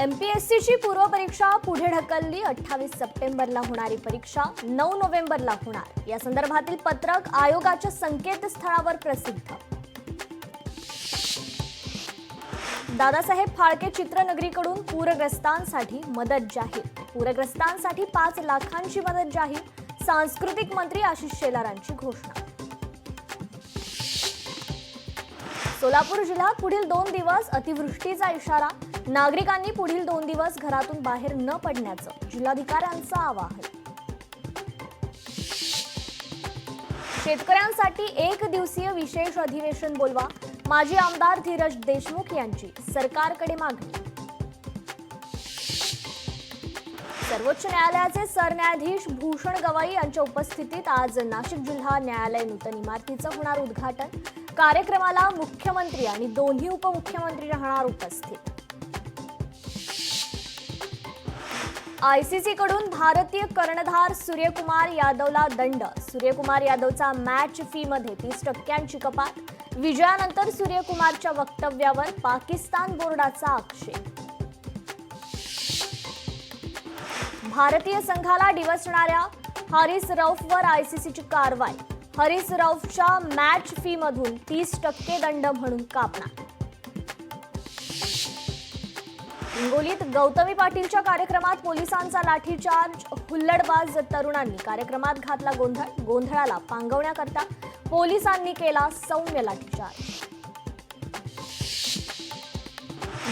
एमपीएससीची पूर्वपरीक्षा पुढे ढकलली। 28 सप्टेंबरला होणारी परीक्षा 9 नोव्हेंबरला होणार। या संदर्भातील पत्रक आयोगाच्या संकेतस्थळावर प्रसिद्ध। दादासाहेब फाळके चित्रनगरीकडून पूरग्रस्तांसाठी मदत जाहीर। पूरग्रस्तांसाठी 5 लाखांची मदत जाहीर। सांस्कृतिक मंत्री आशिष शेलारांची घोषणा। सोलापूर जिल्ह्यात पुढील 2 दिवस अतिवृष्टीचा इशारा। नागरिकांनी पुढील 2 दिवस घरातून बाहेर न पडण्याचं जिल्हाधिकाऱ्यांचं आवाहन। शेतकऱ्यांसाठी 1 दिवसीय विशेष अधिवेशन बोलवा। माजी आमदार धीरज देशमुख यांची सरकारकडे मागणी। सर्वोच्च न्यायालयाचे सरन्यायाधीश भूषण गवई यांच्या उपस्थितीत आज नाशिक जिल्हा न्यायालय नूतन इमारतीचं होणार उद्घाटन। कार्यक्रमाला मुख्यमंत्री आणि दोन्ही उपमुख्यमंत्री राहणार उपस्थित। आयसीसी कडून भारतीय कर्णधार सूर्यकुमार यादवला दंड। सूर्यकुमार यादवचा मॅच फी मध्ये 30% कपात। विजयानंतर सूर्यकुमारच्या वक्तव्यावर पाकिस्तान बोर्डाचा आक्षेप। भारतीय संघाला डिवचणाऱ्या हारिस रऊफवर आयसीसीची कारवाई। हारिस रऊफच्या मॅच फी मधून 30% दंड म्हणून कापणार। हिंगोलीत गौतमी पाटीलच्या कार्यक्रमात पोलिसांचा लाठीचार्ज। हुल्लडबाज तरुणांनी कार्यक्रमात घातला गोंधळ। गोंधळाला पांगवण्याकरता पोलिसांनी केला सौम्य लाठीचार्ज।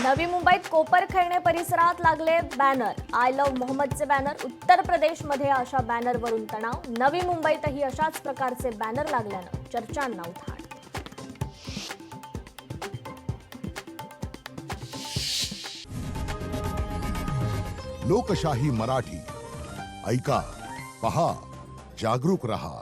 नवी मुंबईत कोपरखैरणे परिसरात लागले बॅनर। आय लव्ह मोहम्मदचे बॅनर। उत्तर प्रदेशमध्ये अशा बॅनरवरून तणाव। नवी मुंबईतही अशाच प्रकारचे बॅनर लागल्यानं चर्चांना उधाण। लोकशाही मराठी ऐका, पहा, जागरूक रहा।